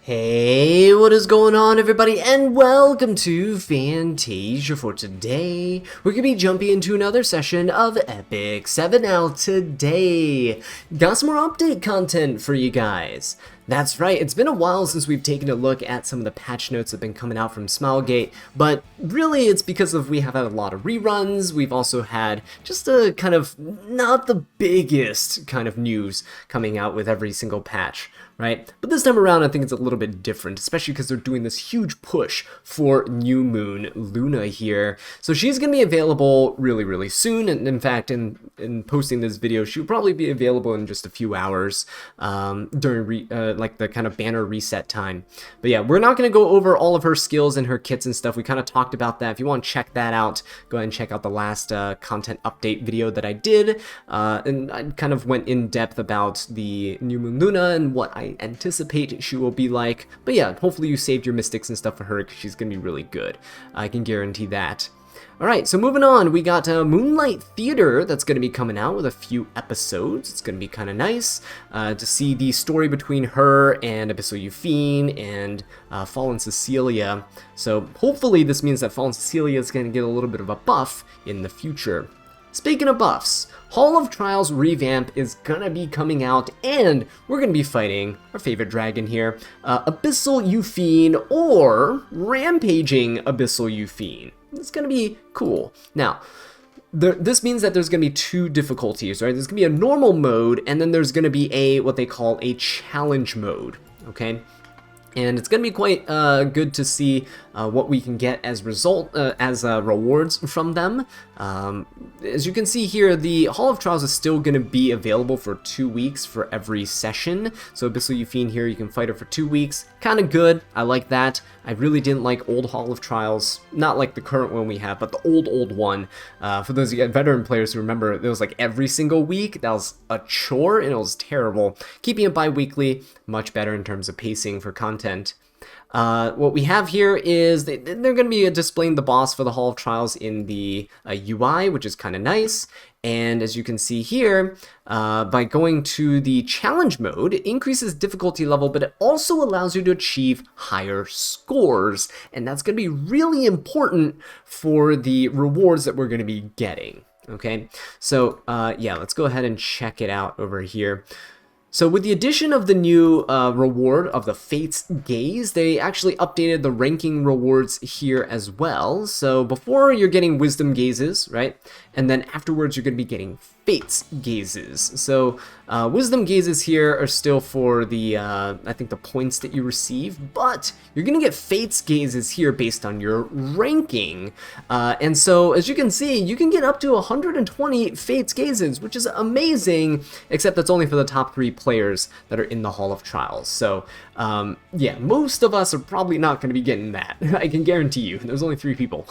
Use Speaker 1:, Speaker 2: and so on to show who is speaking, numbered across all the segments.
Speaker 1: Hey, what is going on everybody, and welcome to Fantasia. For today, we're going to be jumping into another session of Epic 7 out today. Got some more update content for you guys. That's right, it's been a while since we've taken a look at some of the patch notes that have been coming out from Smilegate, but really it's because we have had a lot of reruns. We've also had just a kind of not the biggest kind of news coming out with every single patch, right? But this time around I think it's a little bit different, especially because they're doing this huge push for New Moon Luna here. So she's going to be available really soon, and in fact in posting this video she'll probably be available in just a few hours during like the kind of banner reset time. But yeah, we're not going to go over all of her skills and her kits and stuff. We kind of talked about that. If you want to check that out, go ahead and check out the last content update video that I did, and I kind of went in depth about the New Moon Luna and what I anticipate she will be like. But yeah, hopefully you saved your mystics and stuff for her, because she's going to be really good. I can guarantee that. Alright, so moving on, we got Moonlight Theater that's going to be coming out with a few episodes. It's going to be kind of nice to see the story between her and Abyssal Euphine and Fallen Cecilia. So hopefully this means that Fallen Cecilia is going to get a little bit of a buff in the future. Speaking of buffs, Hall of Trials Revamp is gonna be coming out, and we're gonna be fighting our favorite dragon here, Abyssal Euphine, or Rampaging Abyssal Euphine. It's gonna be cool. Now, this means that there's going to be two difficulties, right? There's going to be a normal mode, and then there's going to be what they call a challenge mode, okay? And it's going to be quite good to see what we can get as rewards from them. As you can see here, the Hall of Trials is still going to be available for 2 weeks for every session. So Abyssal Euphine here, you can fight her for 2 weeks. Kind of good. I like that. I really didn't like old Hall of Trials. Not like the current one we have, but the old one. For those of you veteran players who remember, it was like every single week. That was a chore, and it was terrible. Keeping it bi-weekly, much better in terms of pacing for content. What we have here is they're going to be displaying the boss for the Hall of Trials in the UI, which is kind of nice. And as you can see here, by going to the challenge mode, it increases difficulty level, but it also allows you to achieve higher scores. And that's going to be really important for the rewards that we're going to be getting. Okay, so yeah, let's go ahead and check it out over here. So with the addition of the new reward of the Fate's Gaze, they actually updated the ranking rewards here as well. So before you're getting Wisdom Gazes, right? And then afterwards you're going to be getting Fate's Gazes. So Wisdom Gazes here are still for the, I think the points that you receive, but you're going to get Fate's Gazes here based on your ranking. And so as you can see, you can get up to 120 Fate's Gazes, which is amazing, except that's only for the top 3 players that are in the Hall of Trials. So yeah, most of us are probably not going to be getting that. I can guarantee you. There's only 3 people.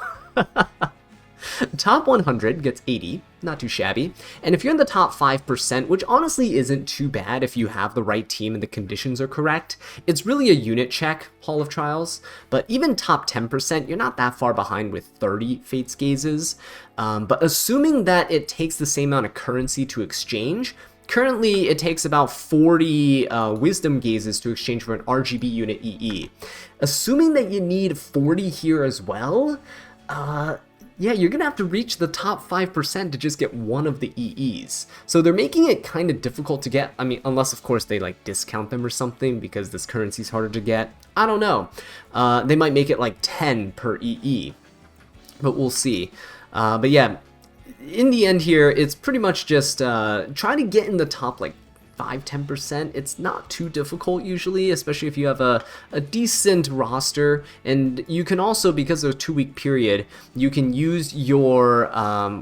Speaker 1: Top 100 gets 80, not too shabby, and if you're in the top 5%, which honestly isn't too bad if you have the right team and the conditions are correct, it's really a unit check, Hall of Trials, but even top 10%, you're not that far behind with 30 Fate's Gazes, but assuming that it takes the same amount of currency to exchange, currently it takes about 40 Wisdom Gazes to exchange for an RGB unit EE. Assuming that you need 40 here as well, yeah, you're going to have to reach the top 5% to just get one of the EEs. So they're making it kind of difficult to get. I mean, unless, of course, they like discount them or something because this currency is harder to get. I don't know. They might make it like 10 per EE, but we'll see. But yeah, in the end here, it's pretty much just try to get in the top like 5-10%. It's not too difficult usually, especially if you have a decent roster. And you can also, because of a 2-week period, you can use your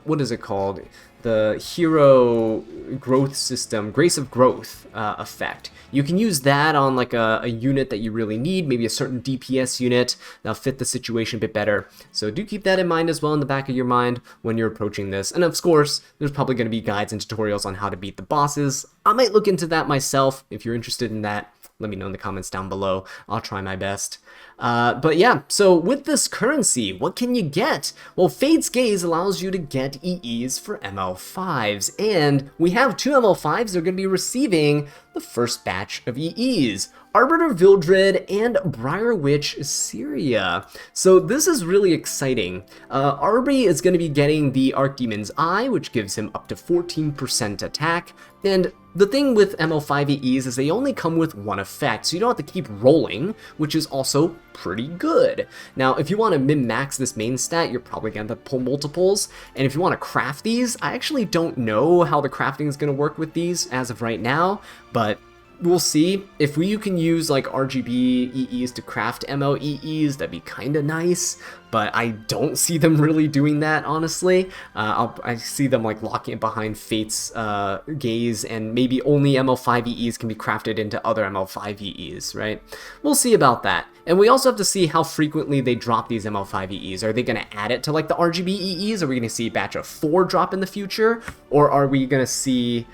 Speaker 1: what is it called, the hero growth system, Grace of Growth effect. You can use that on like a unit that you really need, maybe a certain DPS unit that'll fit the situation a bit better. So do keep that in mind as well in the back of your mind when you're approaching this. And of course, there's probably going to be guides and tutorials on how to beat the bosses. I might look into that myself. If you're interested in that, let me know in the comments down below. I'll try my best. But yeah, so with this currency, what can you get? Well, Fate's Gaze allows you to get EEs for ML5s, and we have 2 ML5s. They're going to be receiving the first batch of EEs. Arbiter, Vildred, and Briar Witch Iseria. So this is really exciting. Arby is going to be getting the Archdemon's Eye, which gives him up to 14% attack, and the thing with ML5 EEs is they only come with one effect, so you don't have to keep rolling, which is also pretty good. Now, if you want to min-max this main stat, you're probably going to have to pull multiples, and if you want to craft these, I actually don't know how the crafting is going to work with these as of right now, but we'll see. If you can use like RGB EEs to craft ML EEs, that'd be kind of nice, but I don't see them really doing that, honestly. I see them like locking it behind Fate's gaze, and maybe only ML5 EEs can be crafted into other ML5 EEs, right? We'll see about that. And we also have to see how frequently they drop these ML5 EEs. Are they going to add it to like the RGB EEs? Are we going to see a batch of 4 drop in the future? Or are we going to see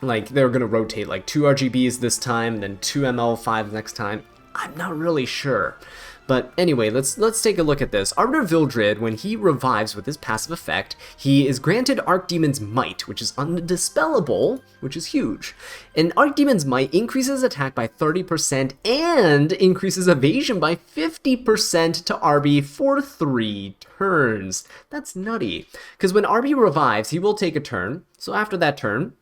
Speaker 1: like they're going to rotate like 2 RGBs this time, then 2 ML5 next time? I'm not really sure. But anyway, let's take a look at this. Arbiter Vildred, when he revives with his passive effect, he is granted Archdemon's Might, which is undispellable, which is huge. And Archdemon's Might increases attack by 30% and increases evasion by 50% to Arby for 3 turns. That's nutty. Because when Arby revives, he will take a turn. So after that turn,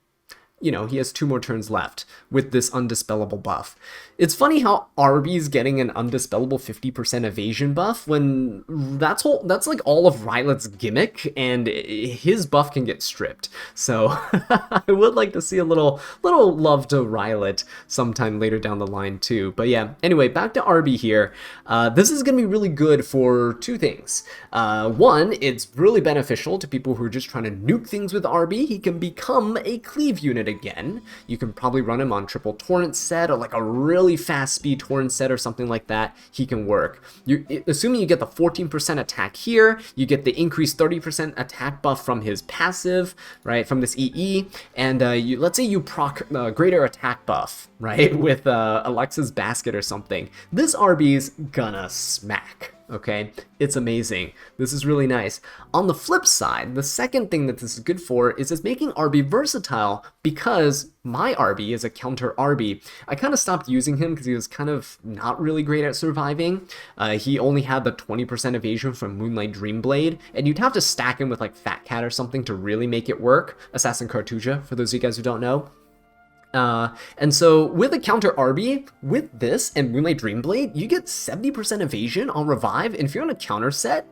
Speaker 1: you know, he has 2 more turns left with this undispellable buff. It's funny how Arby's getting an undispellable 50% evasion buff when that's like all of Rylet's gimmick, and his buff can get stripped. So I would like to see a little love to Rylet sometime later down the line too. But yeah, anyway, back to Arby here. This is going to be really good for 2 things. One, it's really beneficial to people who are just trying to nuke things with Arby. He can become a cleave unit again. You can probably run him on triple torrent set or like a really fast speed torrent set or something like that. He can work. Assuming you get the 14% attack here, you get the increased 30% attack buff from his passive, right, from this EE, and let's say you proc greater attack buff, right, with Alexa's Basket or something. This Arby's gonna smack. Okay, it's amazing. This is really nice. On the flip side, the second thing that this is good for is it's making Arby versatile, because my Arby is a counter Arby. I kind of stopped using him because he was kind of not really great at surviving. He only had the 20% evasion from Moonlight Dreamblade, and you'd have to stack him with like Fat Cat or something to really make it work. Assassin Cartuja, for those of you guys who don't know. And so with a counter Arby, with this and Moonlight Dreamblade, you get 70% evasion on revive, and if you're on a counter set,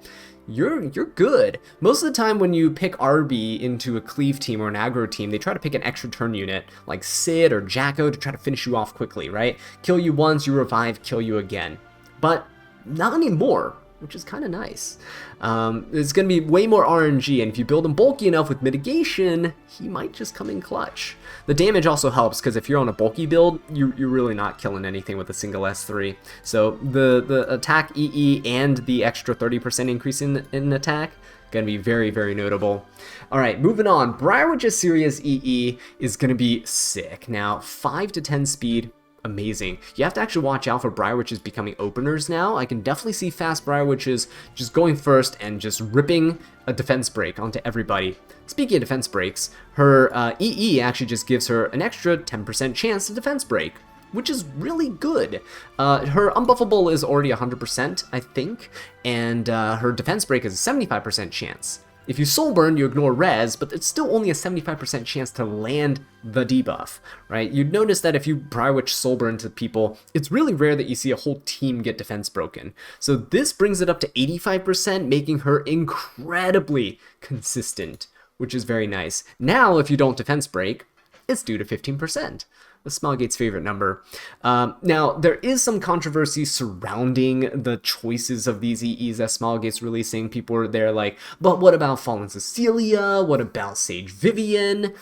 Speaker 1: you're good. Most of the time when you pick Arby into a cleave team or an aggro team, they try to pick an extra turn unit like Sid or Jacko to try to finish you off quickly, right? Kill you once, you revive, kill you again. But not anymore, which is kind of nice. It's going to be way more RNG, and if you build him bulky enough with mitigation, he might just come in clutch. The damage also helps, because if you're on a bulky build, you're really not killing anything with a single S3. So the attack EE and the extra 30% increase in attack, going to be very, very notable. All right, moving on. Briar Witch Iseria's EE is going to be sick. Now, 5 to 10 speed, amazing. You have to actually watch out for Briar Witches becoming openers now. I can definitely see fast Briar Witches just going first and just ripping a defense break onto everybody. Speaking of defense breaks, her EE actually just gives her an extra 10% chance to defense break, which is really good. Her unbuffable is already 100%, I think, and her defense break is a 75% chance. If you soul burn, you ignore res, but it's still only a 75% chance to land the debuff, right? You'd notice that if you Briar Witch soul burn to people, it's really rare that you see a whole team get defense broken. So this brings it up to 85%, making her incredibly consistent, which is very nice. Now, if you don't defense break, it's due to 15%. The Smilegate's favorite number. Now, there is some controversy surrounding the choices of these EEs that Smilegate's releasing. People are there like, but what about Fallen Cecilia? What about Sage Vivian?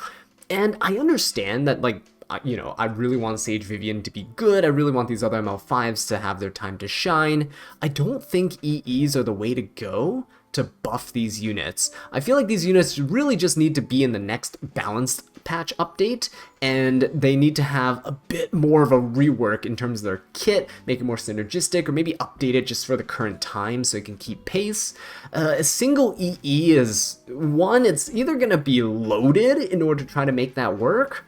Speaker 1: And I understand that, like, you know, I really want Sage Vivian to be good. I really want these other ML5s to have their time to shine. I don't think EEs are the way to go to buff these units. I feel like these units really just need to be in the next balanced patch update, and they need to have a bit more of a rework in terms of their kit, make it more synergistic, or maybe update it just for the current time so it can keep pace. A single EE is, one, it's either going to be loaded in order to try to make that work,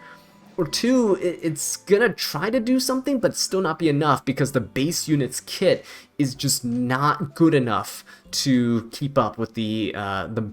Speaker 1: or two, it's gonna try to do something, but still not be enough because the base unit's kit is just not good enough to keep up with the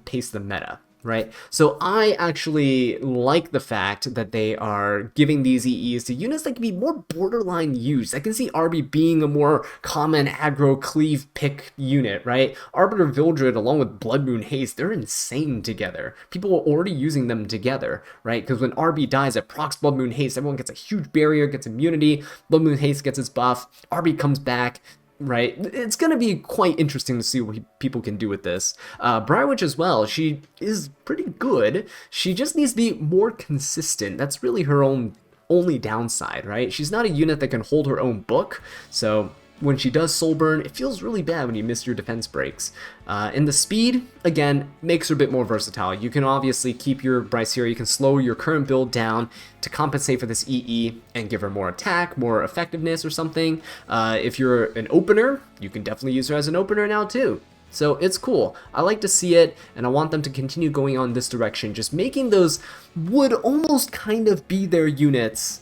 Speaker 1: pace of the meta. Right? So I actually like the fact that they are giving these EEs to units that can be more borderline used. I can see RB being a more common aggro cleave pick unit, right? Arbiter Vildred along with Blood Moon Haste, they're insane together. People are already using them together, right? Because when RB dies, it procs Blood Moon Haste, everyone gets a huge barrier, gets immunity, Blood Moon Haste gets its buff, RB comes back, right? It's going to be quite interesting to see what people can do with this. Briar Witch as well, she is pretty good. She just needs to be more consistent. That's really her only downside, right? She's not a unit that can hold her own book, so when she does soul burn, it feels really bad when you miss your defense breaks. And the speed, again, makes her a bit more versatile. You can obviously keep your Iseria, you can slow your current build down to compensate for this EE and give her more attack, more effectiveness or something. If you're an opener, you can definitely use her as an opener now too. So it's cool. I like to see it, and I want them to continue going on this direction, just making those would almost kind of be their units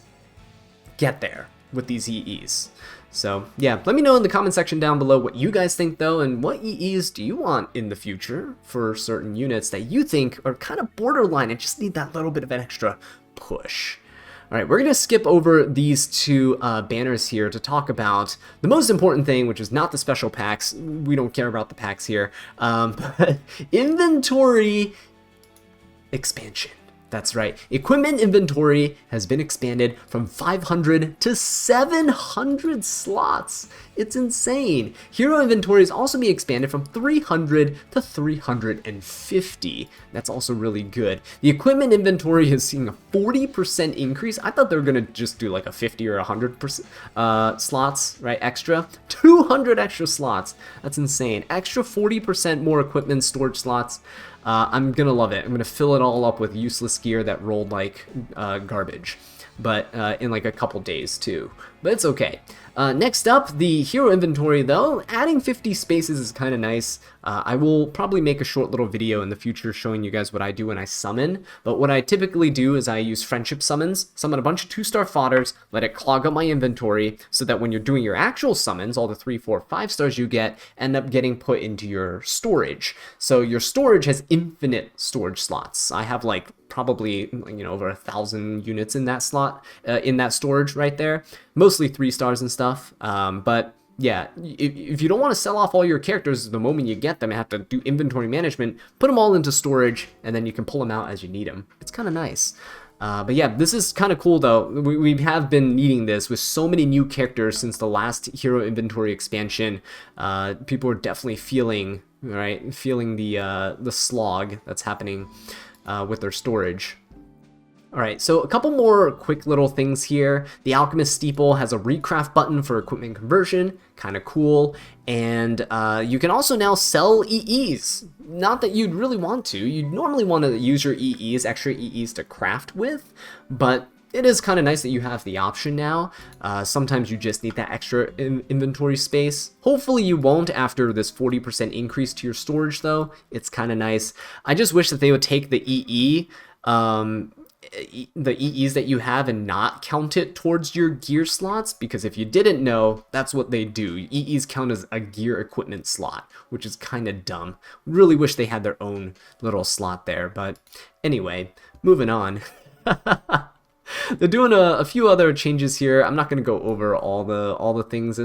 Speaker 1: get there with these EEs. So yeah, let me know in the comment section down below what you guys think though, and what EEs do you want in the future for certain units that you think are kind of borderline and just need that little bit of an extra push. Alright, we're going to skip over these two banners here to talk about the most important thing, which is not the special packs. We don't care about the packs here. But inventory expansion. That's right. Equipment inventory has been expanded from 500 to 700 slots. It's insane. Hero inventory is also being expanded from 300 to 350. That's also really good. The equipment inventory is seeing a 40% increase. I thought they were going to just do like a 50 or 100% slots, right? Extra. 200 extra slots. That's insane. Extra 40% more equipment storage slots. I'm gonna love it. I'm gonna fill it all up with useless gear that rolled like garbage, but in like a couple days too. But it's okay. Next up, the hero inventory though, adding 50 spaces is kind of nice. I will probably make a short little video in the future showing you guys what I do when I summon, but what I typically do is I use friendship summons, summon a bunch of 2-star fodders, let it clog up my inventory so that when you're doing your actual summons, all the 3, 4, 5 stars you get end up getting put into your storage. So your storage has infinite storage slots. I have like probably, you know, over 1,000 units in that slot, in that storage right there, mostly 3 stars and stuff, but yeah, if you don't want to sell off all your characters the moment you get them and have to do inventory management, put them all into storage and then you can pull them out as you need them. It's kind of nice. But yeah, this is kind of cool though. We have been needing this with so many new characters since the last hero inventory expansion. People are definitely feeling, right, feeling the slog that's happening with their storage. Alright, so a couple more quick little things here. The Alchemist Steeple has a recraft button for equipment conversion, kind of cool. And you can also now sell EEs. Not that you'd really want to. You'd normally want to use your EEs, extra EEs to craft with, but it is kind of nice that you have the option now. Sometimes you just need that extra inventory space. Hopefully you won't after this 40% increase to your storage though. It's kind of nice. I just wish that they would take the the EEs that you have and not count it towards your gear slots, because if you didn't know, that's what they do. EEs count as a gear equipment slot, which is kind of dumb. Really wish they had their own little slot there, but anyway, moving on. They're doing a few other changes here. I'm not going to go over all the things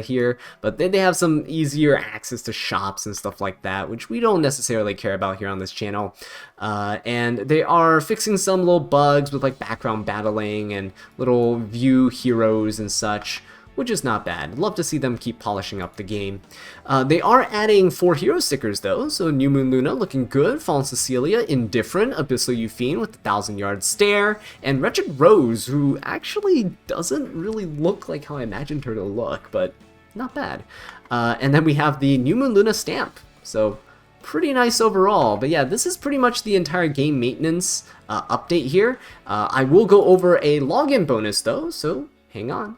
Speaker 1: here, but they have some easier access to shops and stuff like that, which we don't necessarily care about here on this channel. And they are fixing some little bugs with like background battling and little view heroes and such, which is not bad. Love to see them keep polishing up the game. They are adding 4 hero stickers though, so New Moon Luna looking good, Fallen Cecilia indifferent, Abyssal Euphine with the 1,000-yard stare, and Wretched Rose, who actually doesn't really look like how I imagined her to look, but not bad. And then we have the New Moon Luna stamp, so pretty nice overall. But yeah, this is pretty much the entire game maintenance update here. I will go over a login bonus though, so hang on.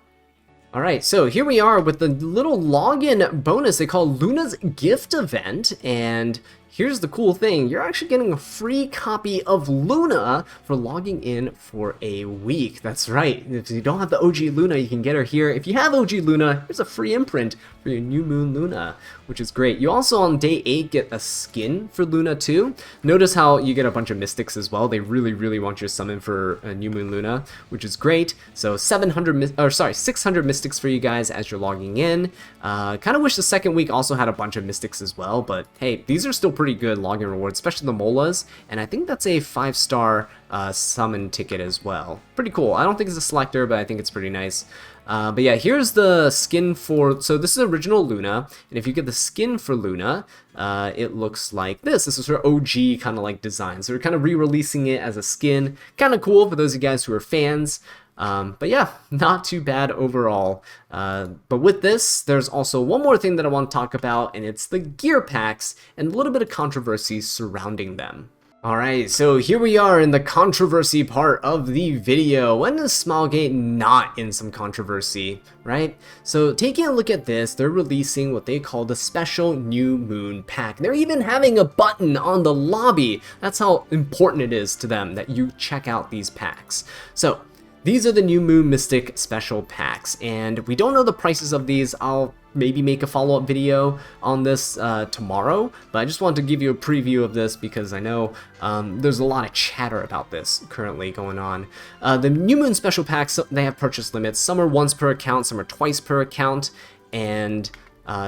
Speaker 1: Alright, so here we are with the little login bonus they call Luna's Gift Event, and here's the cool thing. You're actually getting a free copy of Luna for logging in for a week. That's right. If you don't have the OG Luna, you can get her here. If you have OG Luna, here's a free imprint for your New Moon Luna, which is great. You also on day 8 get a skin for Luna too. Notice how you get a bunch of mystics as well. They really want you to summon for a New Moon Luna, which is great. So 600 mystics for you guys as you're logging in. Kind of wish the second week also had a bunch of mystics as well, but hey, these are still pretty good login rewards, especially the Molas, and I think that's a 5-star summon ticket as well. Pretty cool. I don't think it's a selector, but I think it's pretty nice. But yeah, here's the skin for, so this is original Luna, and if you get the skin for Luna, it looks like this. This is her OG kind of like design, so we're kind of re-releasing it as a skin. Kind of cool for those of you guys who are fans. But yeah, not too bad overall. But with this, there's also one more thing that I want to talk about, and it's the gear packs and a little bit of controversy surrounding them. Alright, so here we are in the controversy part of the video. When is Smilegate not in some controversy, right? So taking a look at this, they're releasing what they call the special New Moon pack. They're even having a button on the lobby. That's how important it is to them that you check out these packs. So these are the New Moon Mystic special packs, and we don't know the prices of these. I'll maybe make a follow-up video on this tomorrow, but I just wanted to give you a preview of this because I know there's a lot of chatter about this currently going on. The New Moon special packs, they have purchase limits. Some are once per account, some are twice per account, and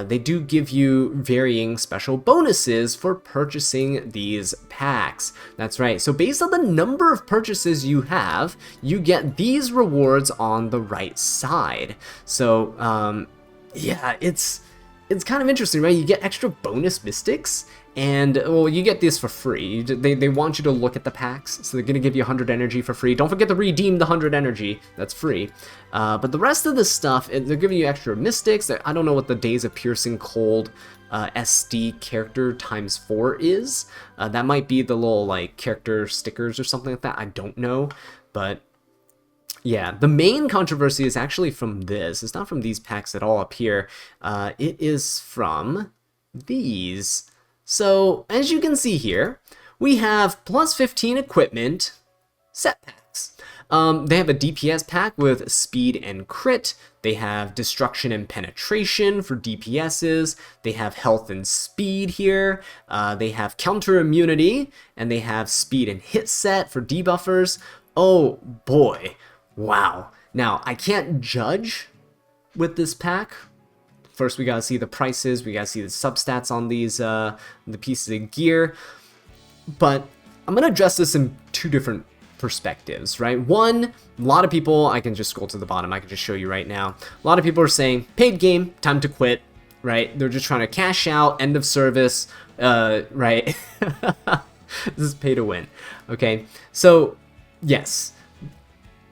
Speaker 1: they do give you varying special bonuses for purchasing these packs. That's right. So based on the number of purchases you have, you get these rewards on the right side. So yeah, it's kind of interesting, right? You get extra bonus mystics, and well, you get this for free. They want you to look at the packs, so they're gonna give you 100 energy for free. Don't forget to redeem the 100 energy. That's free. But the rest of the stuff, they're giving you extra mystics. I don't know what the Days of Piercing Cold SD character times 4 is. That might be the little like character stickers or something like that. I don't know, but yeah, the main controversy is actually from this. It's not from these packs at all up here. It is from these. So, as you can see here, we have plus 15 equipment set packs. They have a DPS pack with speed and crit. They have destruction and penetration for DPSs. They have health and speed here. They have counter immunity, and they have speed and hit set for debuffers. Oh boy. Wow. Now, I can't judge with this pack. First, we gotta see the prices, we gotta see the substats on these, the pieces of gear. But I'm gonna address this in two different perspectives, right? One, a lot of people, I can just scroll to the bottom, I can just show you right now. A lot of people are saying, paid game, time to quit, right? They're just trying to cash out, end of service, right? This is pay to win, okay? So, yes.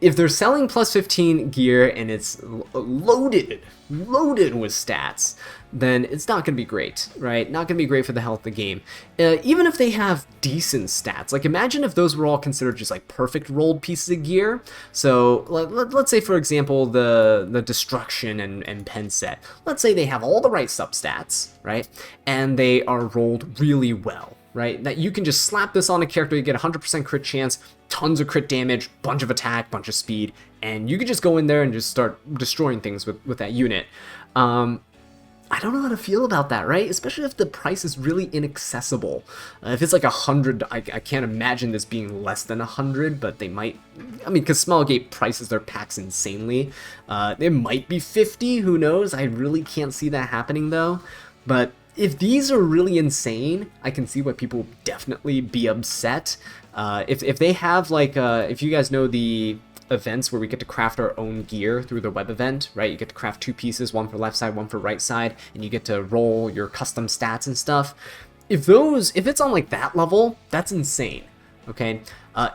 Speaker 1: If they're selling plus 15 gear and it's loaded with stats, then it's not going to be great, right? Not going to be great for the health of the game. Even if they have decent stats, like imagine if those were all considered just like perfect rolled pieces of gear. So let's say, for example, the destruction and pen set. Let's say they have all the right substats, right? And they are rolled really well. Right, that you can just slap this on a character, you get 100% crit chance, tons of crit damage, bunch of attack, bunch of speed, and you can just go in there and just start destroying things with that unit. I don't know how to feel about that, right? Especially if the price is really inaccessible. If it's like 100, I can't imagine this being less than 100, but they might, I mean, because Smilegate prices their packs insanely. It might be 50, who knows? I really can't see that happening though, but if these are really insane, I can see why people will definitely be upset. If they have like, if you guys know the events where we get to craft our own gear through the web event, right? You get to craft 2 pieces, one for left side, one for right side, and you get to roll your custom stats and stuff. If it's on like that level, that's insane. Okay,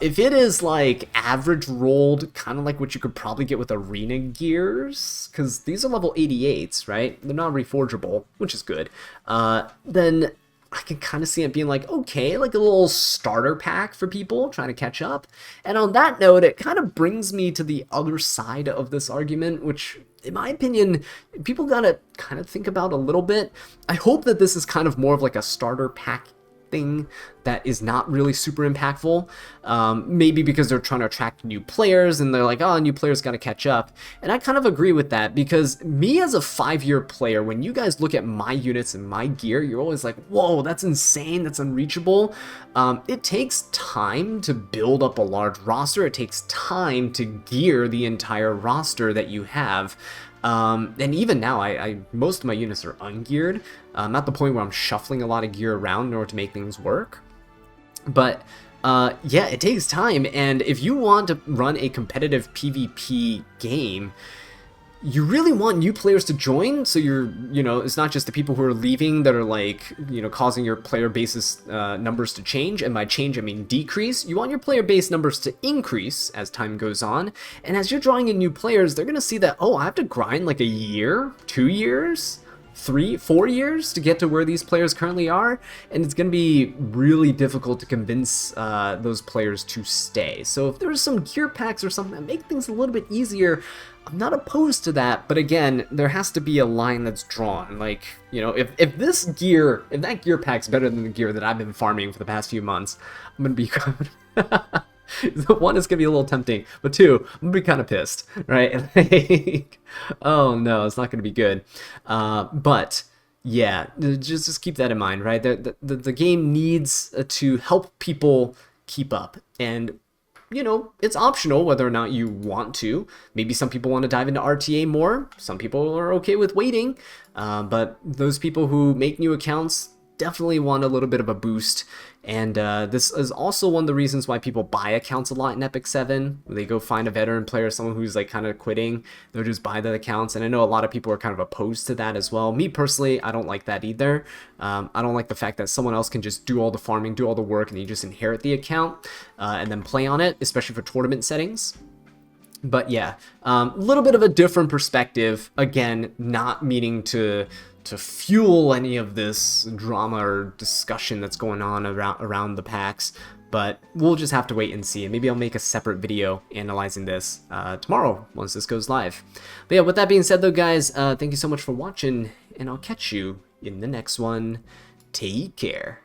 Speaker 1: if it is like average rolled, kind of like what you could probably get with arena gears, because these are level 88s, right? They're not reforgeable, which is good. Then I can kind of see it being like, okay, like a little starter pack for people trying to catch up. And on that note, it kind of brings me to the other side of this argument, which, in my opinion, people gotta kind of think about a little bit. I hope that this is kind of more of like a starter pack thing that is not really super impactful. Maybe because they're trying to attract new players and they're like, oh, new players got to catch up. And I kind of agree with that, because me as a 5-year player, when you guys look at my units and my gear, you're always like, whoa, that's insane, that's unreachable. It takes time to build up a large roster. It takes time to gear the entire roster that you have. And even now, most of my units are ungeared. I'm at the point where I'm shuffling a lot of gear around in order to make things work. But yeah, it takes time, and if you want to run a competitive PvP game, you really want new players to join, so it's not just the people who are leaving that are like, causing your player base's numbers to change, and by change I mean decrease. You want your player base numbers to increase as time goes on, and as you're drawing in new players, they're gonna see that, oh, I have to grind like a year, 2 years, 3, 4 years to get to where these players currently are, and it's going to be really difficult to convince those players to stay. So if there's some gear packs or something that make things a little bit easier, I'm not opposed to that, but again, there has to be a line that's drawn. Like, if that gear pack's better than the gear that I've been farming for the past few months, I'm going to be one, is going to be a little tempting, but two, I'm going to be kind of pissed, right? Like, oh no, it's not going to be good. But yeah, just keep that in mind, right? The game needs to help people keep up, and it's optional whether or not you want to. Maybe some people want to dive into RTA more. Some people are okay with waiting, but those people who make new accounts definitely want a little bit of a boost. And this is also one of the reasons why people buy accounts a lot in Epic 7. When they go find a veteran player, someone who's like kind of quitting, they'll just buy the accounts. And I know a lot of people are kind of opposed to that as well. Me personally, I don't like that either. I don't like the fact that someone else can just do all the farming, do all the work, and you just inherit the account and then play on it, especially for tournament settings. But yeah, a little bit of a different perspective. Again, not meaning to fuel any of this drama or discussion that's going on around the packs, but we'll just have to wait and see, and maybe I'll make a separate video analyzing this tomorrow once this goes live. But yeah, with that being said though, guys, thank you so much for watching, and I'll catch you in the next one. Take care.